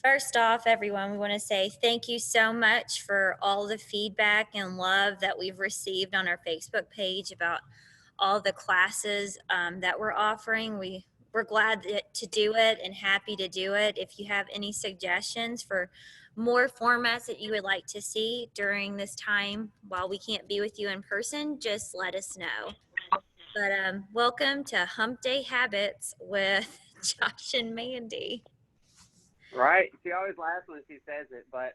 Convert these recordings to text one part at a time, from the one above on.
First off, everyone, we want to say thank you so much for all the feedback and love that we've received on our Facebook page about all the classes that we're offering. We're glad to do it and happy to do it. If you have any suggestions for more formats that you would like to see during this time while we can't be with you in person, just let us know. But welcome to Hump Day Habits with Josh and Mandy. Right. She always laughs when she says it. But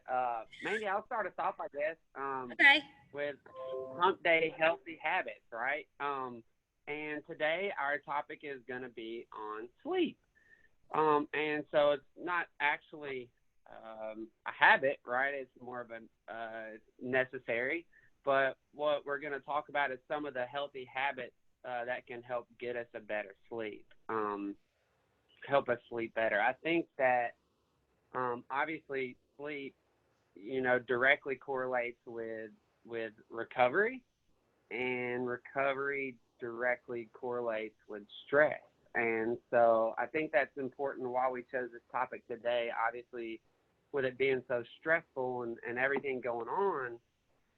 Mandy, I'll start us off, I guess, Okay. with Hump Day healthy habits, right? And today our topic is going to be on sleep. And so it's not actually a habit, right? It's more of a necessary. But what we're going to talk about is some of the healthy habits that can help get us a better sleep, help us sleep better. I think that obviously, sleep, directly correlates with recovery, and recovery directly correlates with stress. And so I think that's important why we chose this topic today. Obviously, with it being so stressful and everything going on,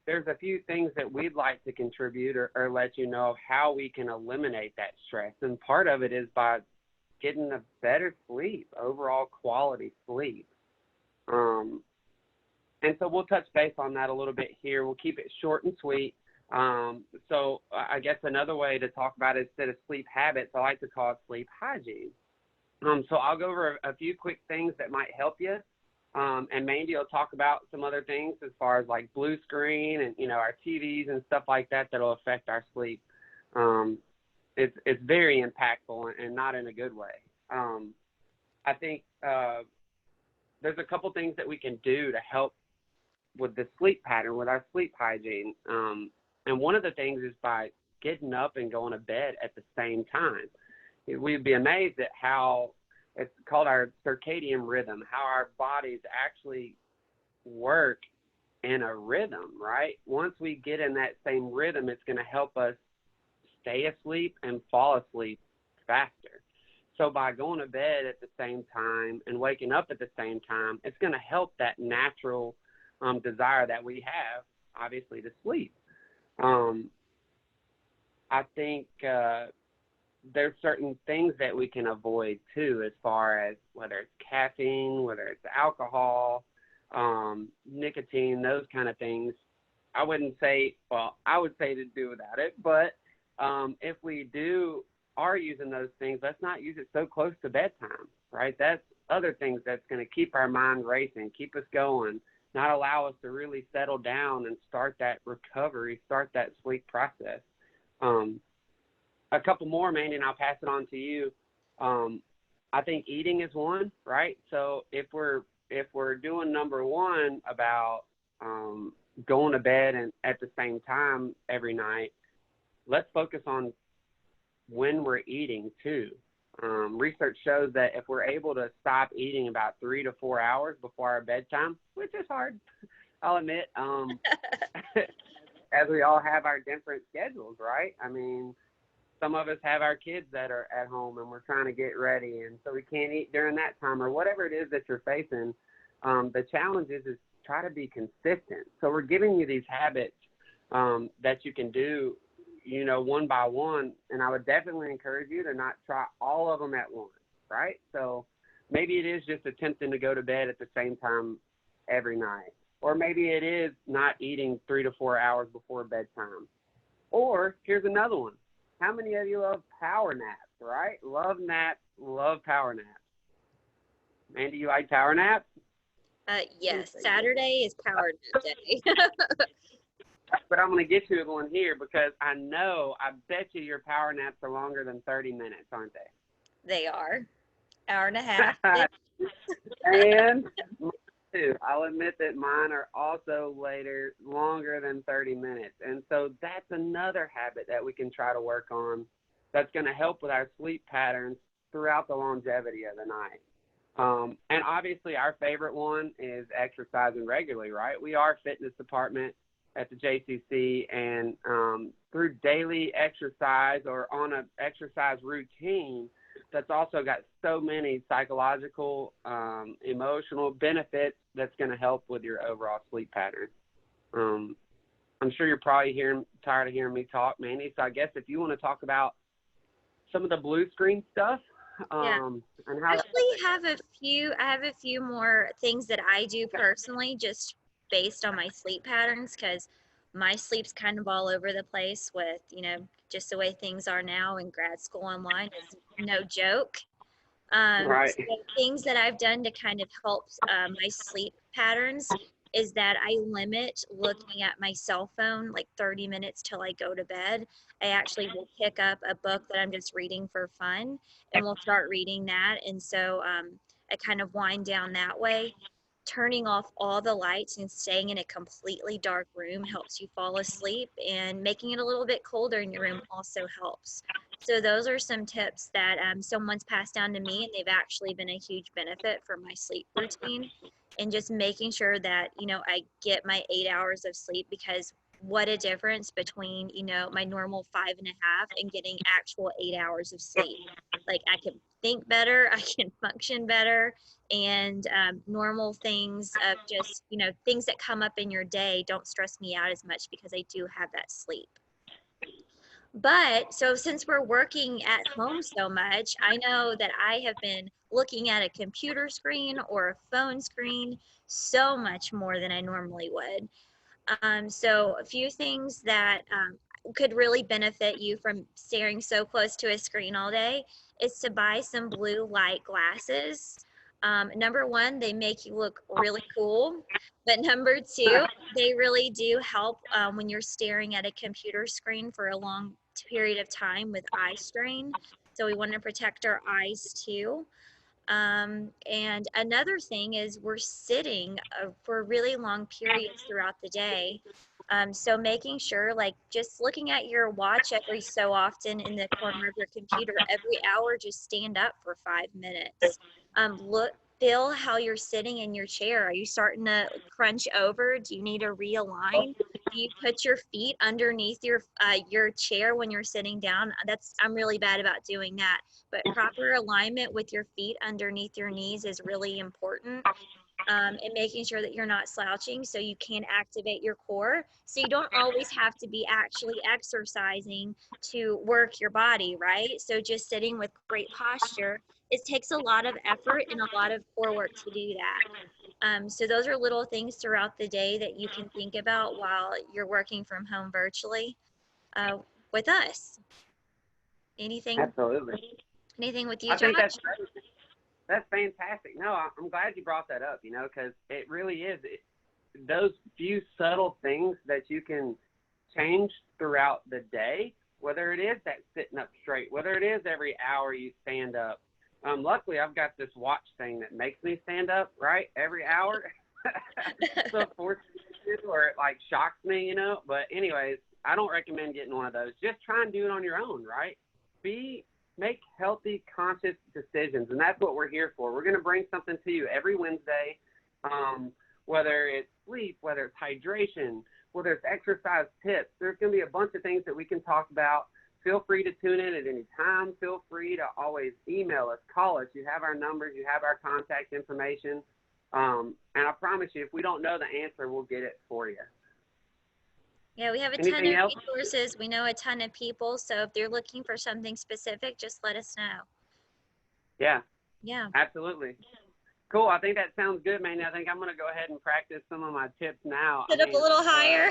there's a few things that we'd like to contribute or let you know how we can eliminate that stress. And part of it is by getting a better sleep, overall quality sleep. Um, and so we'll touch base on that a little bit here. We'll keep it short and sweet. So I guess another way to talk about it instead of sleep habits, I like to call it sleep hygiene. So I'll go over a few quick things that might help you. And Mandy will talk about some other things as far as like blue screen and, our TVs and stuff like that that'll affect our sleep. It's very impactful and not in a good way. I think there's a couple things that we can do to help with the sleep pattern, with our sleep hygiene. And one of the things is by getting up and going to bed at the same time. We'd be amazed at how it's called our circadian rhythm, how our bodies actually work in a rhythm, right? Once we get in that same rhythm, it's going to help us stay asleep and fall asleep faster. So by going to bed at the same time and waking up at the same time, it's going to help that natural desire that we have, obviously, to sleep. I think there's certain things that we can avoid too, as far as whether it's caffeine, whether it's alcohol, nicotine, those kind of things. I would say to do without it, but if we are using those things, let's not use it so close to bedtime, right? That's other things that's going to keep our mind racing, keep us going, not allow us to really settle down and start that recovery, start that sleep process. A couple more, Mandy, and I'll pass it on to you. I think eating is one, right? So if we're doing number one about going to bed and at the same time every night, let's focus on when we're eating too. Research shows that if we're able to stop eating about 3 to 4 hours before our bedtime, which is hard, I'll admit, as we all have our different schedules, right? I mean, some of us have our kids that are at home and we're trying to get ready, and so we can't eat during that time or whatever it is that you're facing. The challenge is try to be consistent. So we're giving you these habits that you can do, one by one, and I would definitely encourage you to not try all of them at once, right? So maybe it is just attempting to go to bed at the same time every night, or maybe it is not eating 3 to 4 hours before bedtime. Or here's another one. How many of you love power naps, right? Love naps, love power naps. Mandy, you like power naps? Yes, Saturday is power nap day. But I'm going to get you one here because I bet you your power naps are longer than 30 minutes, aren't they? They are. Hour and a half. And mine too. I'll admit that mine are also longer than 30 minutes. And so that's another habit that we can try to work on that's going to help with our sleep patterns throughout the longevity of the night. And obviously our favorite one is exercising regularly, right? We are a fitness department at the JCC, and through daily exercise or on an exercise routine, that's also got so many psychological, emotional benefits that's going to help with your overall sleep pattern. I'm sure you're probably tired of hearing me talk, Mandy. So I guess if you want to talk about some of the blue screen stuff, Yeah. and I how. actually I have a few more things that I do personally, just based on my sleep patterns, because my sleep's kind of all over the place with, just the way things are now, and grad school online is no joke. Right. So things that I've done to kind of help my sleep patterns is that I limit looking at my cell phone like 30 minutes till I go to bed. I actually will pick up a book that I'm just reading for fun, and we'll start reading that. And so I kind of wind down that way. Turning off all the lights and staying in a completely dark room helps you fall asleep, and making it a little bit colder in your room also helps. So those are some tips that someone's passed down to me, and they've actually been a huge benefit for my sleep routine, and just making sure that I get my 8 hours of sleep, because what a difference between my normal 5.5 and getting actual 8 hours of sleep. Like, I can think better, I can function better, and normal things of just things that come up in your day don't stress me out as much because I do have that sleep. But so since we're working at home so much, I know that I have been looking at a computer screen or a phone screen so much more than I normally would. So a few things that could really benefit you from staring so close to a screen all day is to buy some blue light glasses. Number one, they make you look really cool. But number two, they really do help when you're staring at a computer screen for a long period of time with eye strain. So we want to protect our eyes too. And another thing is we're sitting for really long periods throughout the day. So making sure, like, just looking at your watch every so often in the corner of your computer, every hour, just stand up for 5 minutes. Feel how you're sitting in your chair. Are you starting to crunch over? Do you need to realign? Do you put your feet underneath your chair when you're sitting down? I'm really bad about doing that, but proper alignment with your feet underneath your knees is really important. And making sure that you're not slouching so you can activate your core. So you don't always have to be actually exercising to work your body, right? So just sitting with great posture, it takes a lot of effort and a lot of core work to do that. So those are little things throughout the day that you can think about while you're working from home virtually uh, with us. Anything, Absolutely. anything with you, I think Josh? that's fantastic. No, I'm glad you brought that up. Because it really is those few subtle things that you can change throughout the day. Whether it is that sitting up straight, whether it is every hour you stand up. Luckily, I've got this watch thing that makes me stand up right every hour. So it forces me to, or it like shocks me. But anyways, I don't recommend getting one of those. Just try and do it on your own, right? Make healthy, conscious decisions, and that's what we're here for. We're going to bring something to you every Wednesday, whether it's sleep, whether it's hydration, whether it's exercise tips. There's going to be a bunch of things that we can talk about. Feel free to tune in at any time. Feel free to always email us, call us. You have our numbers. You have our contact information. And I promise you, if we don't know the answer, we'll get it for you. Yeah, we have a ton Anything of else? resources. We know a ton of people. So if they're looking for something specific, just let us know. Yeah, Yeah. absolutely. Cool. I think that sounds good, man. I think I'm going to go ahead and practice some of my tips now. Sit up a little higher,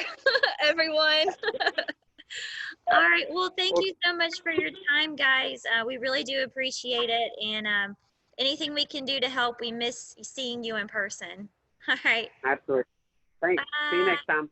everyone. All right. Well, thank you so much for your time, guys. We really do appreciate it. And anything we can do to help, we miss seeing you in person. All right. Absolutely. Thanks. See you Bye. next time.